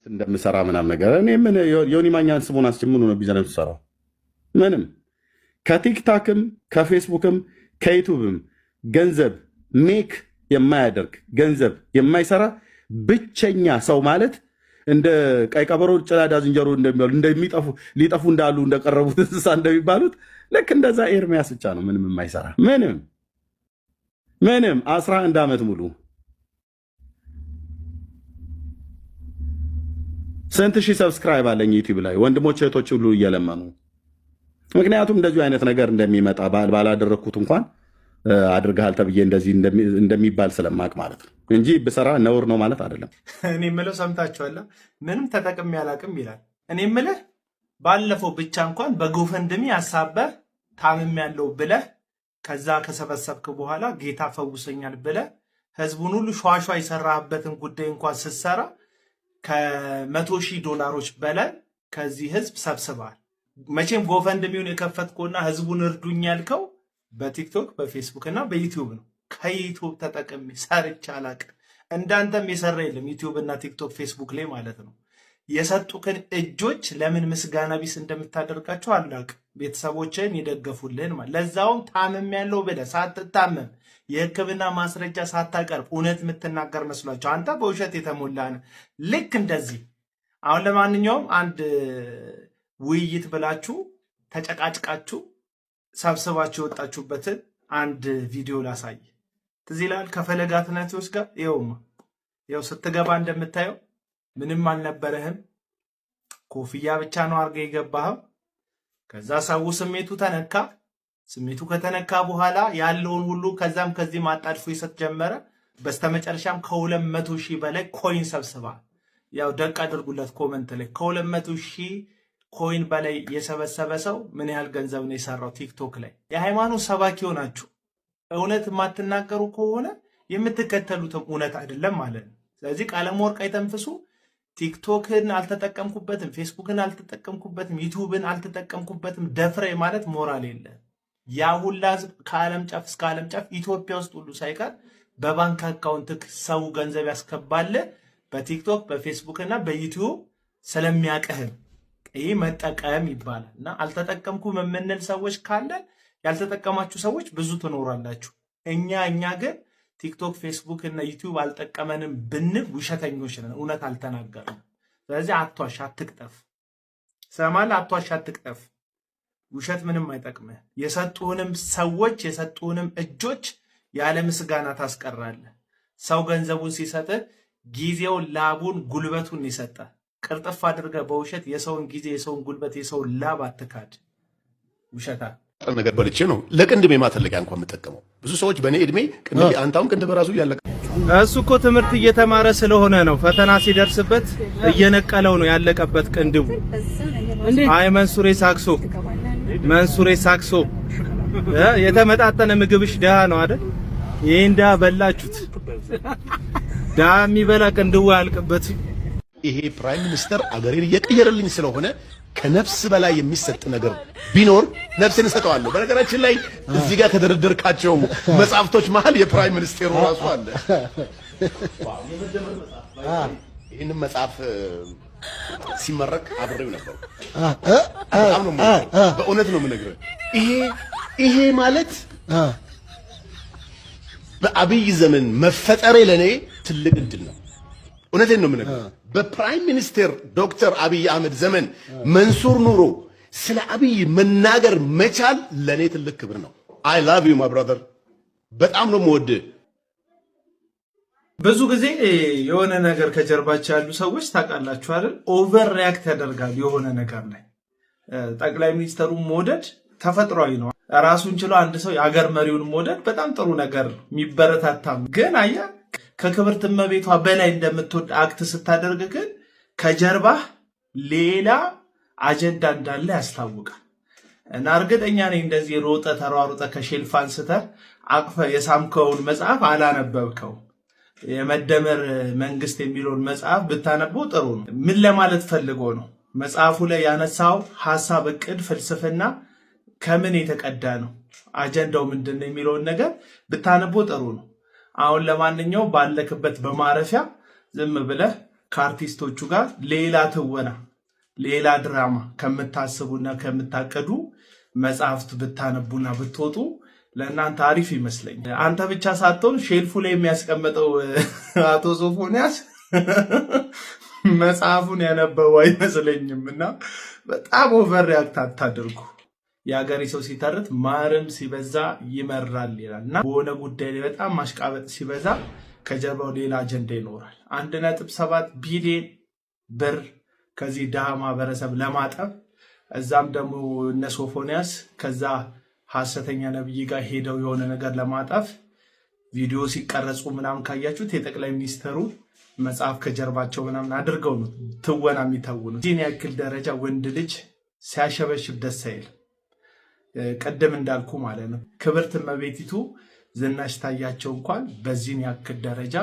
እንደምሰራ ምናምን ነገር እኔ ምን ዮኒ ማኛን ስሙን አስጀምኑ ነው ቢዝነስ ሰራው ምንም ከቲክታክም ከፌስቡክም ከዩቲዩብም ገንዘብ ሜክ የማያደርግ ገንዘብ የማይሰራ ብቸኛ ሰው ማለት እንደ ቀይ ቀበሮ ጭላዳ ዝንጀሮ እንደሚጠፉ ሊጠፉ እንዳሉ እንደቀረቡት እንስሳ እንደሚባሉት ልክ እንደዛ ኤርሚያስ ብቻ ነው ምንም የማይሰራ ምንም 11 ዓመት ሙሉ ስንት ሺህ ሰብስክራይብ አለኝ ዩቲዩብ ላይ ወንድሞች እህቶች ሁሉ እየለመኑ ምክንያቱም እንደዚህ አይነት ነገር እንደሚመጣ ባላደረኩት እንኳን አድርገሃል ተብዬ እንደዚህ እንደሚባል ስለማቅ ማለት ነው እንጂ ብሰራ ነውር ነው ማለት አይደለም። እኔ የምለው ሰምታችኋል። ምንም ተጠቅሜ አላቅም ይላል። እኔ የምልህ ባለፈው ብቻ እንኳን በጎፈንድሚ አሳበህ ታምም ያለው ብለህ ከዛ ከሰበሰብክ በኋላ ጌታ ፈውሰኛል ብለህ ህዝቡን ሁሉ ሸዋሿ የሰራህበትን ጉዳይ እንኳን ስትሰራ $100,000 በላይ ከዚህ ህዝብ ሰብስበሃል። መቼም ጎፈንድሚውን የከፈትከውና ህዝቡን እርዱኝ ያልከው በቲክቶክ በፌስቡክ እና በዩቲዩብ ነው። ከዩቲዩብ ተጠቅሜ ሰርቼ አላቅም። እንዳንተም የሰራ የለም ዩቲዩብ እና ቲክቶክ ፌስቡክ ላይ ማለት ነው። የሰጡክን እጆች ለምን ምስጋና ቢስ እንደምታደርጋቸው አላቅም። ቤተሰቦችን የደገፉልህን ማለት ለዛውም ታምም ያለው ብለህ ሳትታመም የህክምና ማስረጃ ሳታቀርብ እውነት የምትናገር መስሏቸው አንተ በውሸት የተሞላ ነው። ልክ እንደዚህ አሁን ለማንኛውም አንድ ውይይት ብላችሁ ተጨቃጭቃችሁ ሰብስባችሁ የወጣችሁበትን አንድ ቪዲዮ ላሳይ። ትዝ ይልሃል ከፈለገ አትናቴዎስ ጋር ይኸው ስትገባ እንደምታየው ምንም አልነበረህም። ኮፍያ ብቻ ነው አድርገህ የገባኸው። ከዛ ሰው ስሜቱ ተነካ። ስሜቱ ከተነካ በኋላ ያለውን ሁሉ ከዛም ከዚህ ማጣድፎ ይሰጥ ጀመረ። በስተመጨረሻም ከ200,000 በላይ ኮይን ሰብስበሃል። ያው ደቅ አድርጉለት ኮመንት ላይ ከ200,000 ኮይን በላይ የሰበሰበ ሰው ምን ያህል ገንዘብ ነው የሰራው? ቲክቶክ ላይ የሃይማኖት ሰባኪ ሆናችሁ እውነት የማትናገሩ ከሆነ የምትከተሉትም እውነት አይደለም ማለት ነው። ስለዚህ ቀለመወርቅ አይተንፍሱ። ቲክቶክን አልተጠቀምኩበትም፣ ፌስቡክን አልተጠቀምኩበትም፣ ዩቲዩብን አልተጠቀምኩበትም ደፍሬ ማለት ሞራል የለ። ያ ሁላ ህዝብ ከዓለም ጫፍ እስከ ዓለም ጫፍ ኢትዮጵያ ውስጥ ሁሉ ሳይቀር በባንክ አካውንት ሰው ገንዘብ ያስገባል በቲክቶክ በፌስቡክ እና በዩቲዩብ ስለሚያቀህም ይህ መጠቀም ይባላል። እና አልተጠቀምኩም የምንል ሰዎች ካለ ያልተጠቀማችሁ ሰዎች ብዙ ትኖራላችሁ። እኛ ግን ቲክቶክ ፌስቡክ እና ዩቲዩብ አልጠቀመንም ብንል ውሸተኞች ነን፣ እውነት አልተናገርንም። ስለዚህ አትዋሽ፣ አትቅጠፍ። ሰማል አትዋሽ፣ አትቅጠፍ። ውሸት ምንም አይጠቅምህ። የሰጡህንም ሰዎች የሰጡህንም እጆች ያለ ምስጋና ታስቀራለህ። ሰው ገንዘቡን ሲሰጥህ ጊዜውን፣ ላቡን፣ ጉልበቱን ይሰጣል። ቅርጥፍ አድርገህ በውሸት የሰውን ጊዜ፣ የሰውን ጉልበት፣ የሰውን ላብ አትካድ። ውሸታ ነገር በልቼ ነው ለቅንድብ የማተለቂያ እንኳን የምጠቀመው። ብዙ ሰዎች በእኔ እድሜ ቅንድብ አንታውን ቅንድብ ራሱ እያለቀ እሱ እኮ ትምህርት እየተማረ ስለሆነ ነው። ፈተና ሲደርስበት እየነቀለው ነው ያለቀበት ቅንድቡ። አይ መንሱሬ ሳክሶ የተመጣጠነ ምግብሽ ደሃ ነው አይደል? ይሄን ደሃ በላችሁት። ደሃ የሚበላ ቅንድቡ ያልቅበት። ይሄ ፕራይም ሚኒስተር አገሬን እየቀየረልኝ ስለሆነ ከነፍስ በላይ የሚሰጥ ነገር ቢኖር ነፍስን እሰጠዋለሁ። በነገራችን ላይ እዚህ ጋር ከደረደርካቸው መጽሐፍቶች መሃል የፕራይም ሚኒስቴሩ ራሱ አለ። ይህንን መጽሐፍ ሲመረቅ አብሬው ነበር። በጣም ነው በእውነት ነው የምነግርህ። ይሄ ማለት በአብይ ዘመን መፈጠሬ ለኔ ትልቅ እድል ነው። እውነቴን ነው የምነግርህ። በፕራይም ሚኒስቴር ዶክተር አብይ አህመድ ዘመን መንሱር ኑሮ ስለ አብይ መናገር መቻል ለኔ ትልቅ ክብር ነው። አይ ላቭ ዩ ማይ ብራዘር። በጣም ነው የምወድህ። ብዙ ጊዜ የሆነ ነገር ከጀርባቸው ያሉ ሰዎች ታውቃላችሁ አይደል? ኦቨር ሪያክት ያደርጋሉ የሆነ ነገር ላይ። ጠቅላይ ሚኒስተሩን መውደድ ተፈጥሯዊ ነው። ራሱን ችሎ አንድ ሰው የሀገር መሪውን መውደድ በጣም ጥሩ ነገር ነው፣ የሚበረታታም። ግን አየህ ከክብርት እመቤቷ በላይ እንደምትወድ አክት ስታደርግ ግን ከጀርባህ ሌላ አጀንዳ እንዳለ ያስታውቃል። እና እርግጠኛ ነኝ እንደዚህ ሮጠ ተሯሩጠ ከሼልፍ አንስተህ አቅፈህ የሳምከውን መጽሐፍ አላነበብከው። የመደመር መንግስት የሚለውን መጽሐፍ ብታነበው ጥሩ ነው። ምን ለማለት ፈልጎ ነው? መጽሐፉ ላይ ያነሳው ሐሳብ፣ እቅድ፣ ፍልስፍና ከምን የተቀዳ ነው፣ አጀንዳው ምንድነው የሚለውን ነገር ብታነበው ጥሩ ነው። አሁን ለማንኛውም ባለክበት በማረፊያ ዝም ብለህ ከአርቲስቶቹ ጋር ሌላ ትወና ሌላ ድራማ ከምታስቡና ከምታቀዱ መጽሐፍት ብታነቡና ብትወጡ ለእናንተ አሪፍ ይመስለኛል። አንተ ብቻ ሳትሆን ሼልፉ ላይ የሚያስቀምጠው አቶ ሶፎንያስ መጽሐፉን ያነበው አይመስለኝም። እና በጣም ኦቨር ሪያክት አታድርጉ። የሀገሬ ሰው ሲተርት ማርም ሲበዛ ይመራል ይላል እና በሆነ ጉዳይ ላይ በጣም ማሽቃበጥ ሲበዛ ከጀርባው ሌላ አጀንዳ ይኖራል። 1.7 ቢሊዮን ብር ከዚህ ድሃ ማህበረሰብ ለማጠብ እዛም ደግሞ እነ ሶፎንያስ ከዛ ሐሰተኛ ነብይ ጋር ሄደው የሆነ ነገር ለማጣፍ ቪዲዮ ሲቀረጹ ምናምን ካያችሁት የጠቅላይ ሚኒስትሩ መጽሐፍ ከጀርባቸው ምናምን አድርገው ነው ትወና የሚተውኑ። ይህን ያክል ደረጃ ወንድ ልጅ ሲያሸበሽብ ደስ አይል። ቀደም እንዳልኩ ማለት ነው ክብርት እመቤቲቱ ዝናሽ ታያቸው እንኳን በዚህን ያክል ደረጃ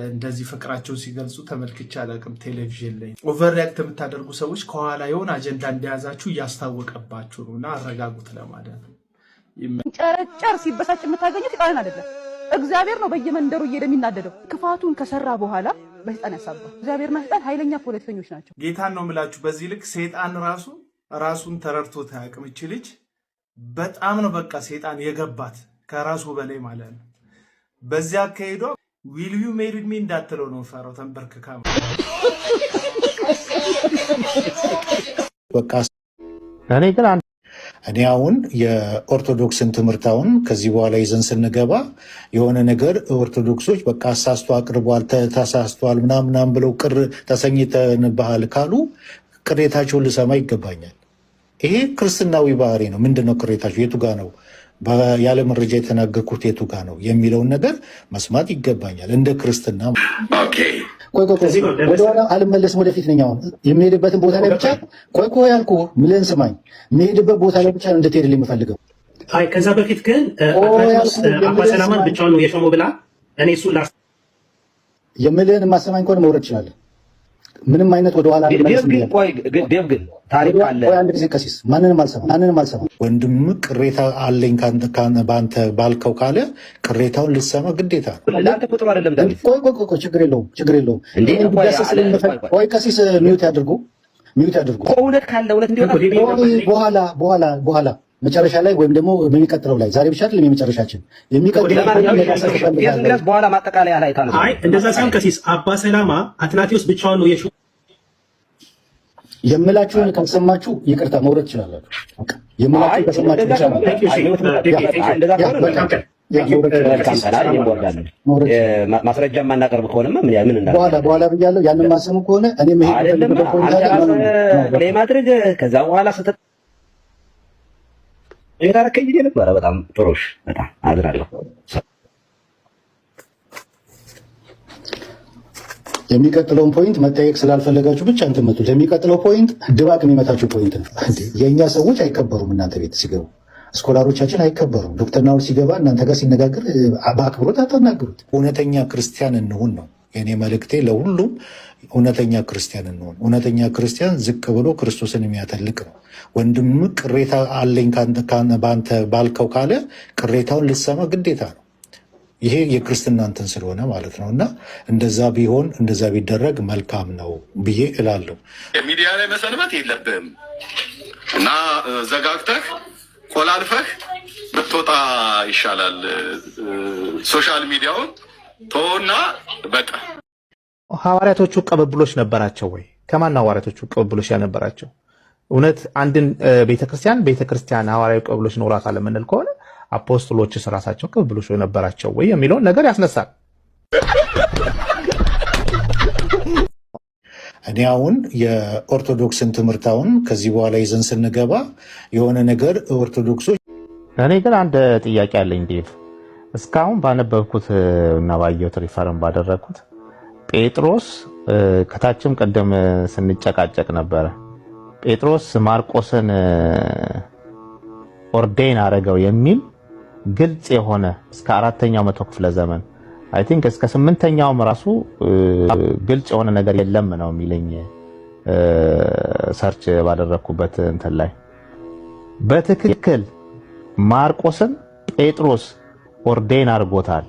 እንደዚህ ፍቅራቸውን ሲገልጹ ተመልክቼ አላውቅም ቴሌቪዥን ላይ። ኦቨር ሪያክት የምታደርጉ ሰዎች ከኋላ የሆነ አጀንዳ እንደያዛችሁ እያስታወቀባችሁ ነው እና አረጋጉት ለማለት ነው። ጨረጨር ሲበሳጭ የምታገኙት ቃልን አይደለም እግዚአብሔር ነው በየመንደሩ እየሄደ የሚናደደው። ክፋቱን ከሰራ በኋላ በሰይጣን ያሳባል። እግዚአብሔርና ሰይጣን ኃይለኛ ፖለቲከኞች ናቸው። ጌታን ነው የምላችሁ። በዚህ ልክ ሰይጣን ራሱን ተረድቶት አያውቅም። እቺ ልጅ በጣም ነው በቃ ሰይጣን የገባት ከራሱ በላይ ማለት ነው። በዚያ አካሄዷ ዊል ዩ ሜሪድ ሚ እንዳትለው ነው ፈራው ተንበርክካ በቃ እኔ አሁን የኦርቶዶክስን ትምህርታውን ከዚህ በኋላ ይዘን ስንገባ የሆነ ነገር ኦርቶዶክሶች በቃ አሳስቶ አቅርቧል ተሳስቷል ምናምን ብለው ቅር ተሰኝተንብሃል ካሉ ቅሬታቸውን ልሰማ ይገባኛል። ይሄ ክርስትናዊ ባህሪ ነው። ምንድነው ቅሬታቸው? የቱ ጋ ነው ያለ መረጃ የተናገርኩት የቱ ጋ ነው የሚለውን ነገር መስማት ይገባኛል እንደ ክርስትና። ወደኋላ አልመለስም፣ ወደፊት ነኝ። አሁን የሚሄድበትን ቦታ ላይ ብቻ ቆይ ያልኩህ ምልን ስማኝ። የሚሄድበት ቦታ ላይ ብቻ እንድትሄድልኝ የምፈልገው። አይ ከዛ በፊት ግን አባ ሰላማን ብቻውን ነው የሾመው ብላ እኔ እሱ የምልህን የማሰማኝ ከሆነ መውረድ ይችላል። ምንም አይነት ወደኋላ ግን ታሪክ አለ። አንድ ጊዜ ቀሲስ ማንንም አልሰማ። ወንድም ቅሬታ አለኝ በአንተ ባልከው ካለ ቅሬታውን ልሰማ ግዴታ ነው። ለአንተ ቁጥሩ አይደለም ዳዊት። ቆይ ችግር የለውም። ቆይ ቀሲስ ሚውት ያድርጉ። እውነት ካለ እውነት እንዲሆን በኋላ መጨረሻ ላይ ወይም ደግሞ በሚቀጥለው ላይ ዛሬ ብቻ አይደለም የመጨረሻችን የሚቀጥለው በኋላ ማጠቃለያ ላይ ታነሳ። አይ እንደዛ ሳይሆን ቀሲስ አባ ሰላማ አትናቴዎስ ብቻውን ነው የምላችሁን ካልሰማችሁ ይቅርታ መውረድ ትችላላችሁ። የምላችሁን ከሰማችሁ ብቻ ነው። ማስረጃ የማናቀርብ ከሆነማ ምን በኋላ ብያለሁ። ያንን ማሰሙ ከሆነ እኔ ማድረግ ከዛ በኋላ የታረከኝ ጊዜ ነበረ። በጣም ጥሩሽ፣ በጣም አዝናለሁ። የሚቀጥለውን ፖይንት መጠየቅ ስላልፈለጋችሁ ብቻ እንትን መጡት። የሚቀጥለው ፖይንት ድባቅ የሚመታችሁ ፖይንት ነው። የእኛ ሰዎች አይከበሩም። እናንተ ቤት ሲገቡ ስኮላሮቻችን አይከበሩም። ዶክተር ናውል ሲገባ እናንተ ጋር ሲነጋገር በአክብሮት አታናግሩት። እውነተኛ ክርስቲያን እንሁን ነው የኔ መልእክቴ ለሁሉም። እውነተኛ ክርስቲያን እንሆን። እውነተኛ ክርስቲያን ዝቅ ብሎ ክርስቶስን የሚያተልቅ ነው። ወንድም ቅሬታ አለኝ በአንተ ባልከው ካለ ቅሬታውን ልሰማ ግዴታ ነው። ይሄ የክርስትና እንትን ስለሆነ ማለት ነው። እና እንደዛ ቢሆን እንደዛ ቢደረግ መልካም ነው ብዬ እላለሁ። ሚዲያ ላይ መሰንበት የለብህም እና ዘጋግተህ ቆላልፈህ ብትወጣ ይሻላል። ሶሻል ሚዲያውን ተወውና በቃ። ሐዋርያቶቹ ቅብብሎች ነበራቸው ወይ? ከማን ሐዋርያቶቹ ቅብብሎች ያነበራቸው? እውነት አንድን ቤተክርስቲያን ሐዋርያዊ ቅብብሎች ኖራታል የምንል ከሆነ አፖስቶሎችስ ራሳቸው ቅብብሎች ነበራቸው ወይ የሚለውን ነገር ያስነሳል። እኔ አሁን የኦርቶዶክስን ትምህርታውን ከዚህ በኋላ ይዘን ስንገባ የሆነ ነገር ኦርቶዶክሶች። እኔ ግን አንድ ጥያቄ አለኝ ዴቭ። እስካሁን ባነበብኩት እና ባየሁት ሪፈረም ባደረግኩት ጴጥሮስ ከታችም ቀደም ስንጨቃጨቅ ነበረ። ጴጥሮስ ማርቆስን ኦርዴን አረገው የሚል ግልጽ የሆነ እስከ 4ኛው መቶ ክፍለ ዘመን አይ ቲንክ እስከ 8ኛውም ራሱ ግልጽ የሆነ ነገር የለም ነው የሚለኝ ሰርች ባደረኩበት እንትን ላይ። በትክክል ማርቆስን ጴጥሮስ ኦርዴን አድርጎታል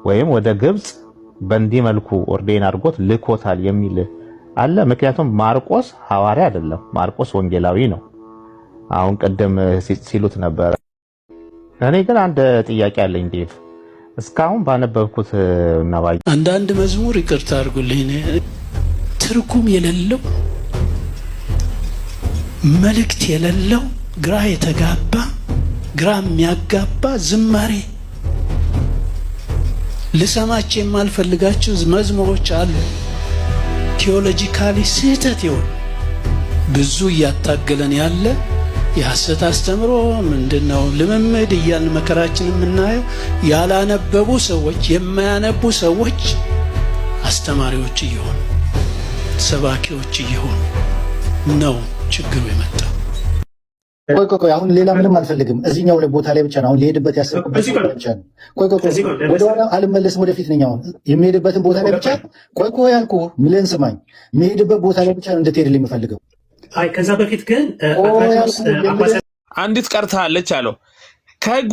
ወይም ወደ ግብጽ በእንዲህ መልኩ ኦርዴን አድርጎት ልኮታል የሚል አለ። ምክንያቱም ማርቆስ ሐዋርያ አይደለም፣ ማርቆስ ወንጌላዊ ነው። አሁን ቀደም ሲሉት ነበር። እኔ ግን አንድ ጥያቄ አለኝ ዴቭ፣ እስካሁን ባነበብኩት እና አንዳንድ መዝሙር ይቅርታ አድርጉልኝ ትርጉም የሌለው መልእክት የሌለው ግራ የተጋባ ግራ የሚያጋባ ዝማሬ ልሰማች የማልፈልጋቸው መዝሙሮች አሉ። ቴዎሎጂካሊ ስህተት ይሆን ብዙ እያታገለን ያለ የሐሰት አስተምሮ ምንድነው ልምምድ እያልን መከራችን የምናየው ያላነበቡ ሰዎች የማያነቡ ሰዎች አስተማሪዎች እየሆኑ ሰባኪዎች እየሆኑ ነው ችግሩ የመጣው። ቆይ አሁን ሌላ ምንም አልፈልግም። እዚህኛው ላይ ቦታ ላይ ብቻ ነው አሁን ሊሄድበት ያሰብኩበት ብቻ ነው። ቆይ ወደ ኋላ አልመለስም፣ ወደፊት ነኝ። አሁን የሚሄድበትን ቦታ ላይ ብቻ ቆይ ያልኩህ ምለን ስማኝ፣ የሚሄድበት ቦታ ላይ ብቻ ነው እንድትሄድልኝ የምፈልገው። አይ ከዛ በፊት ግን አንዲት ቀርታለች አለው ከግ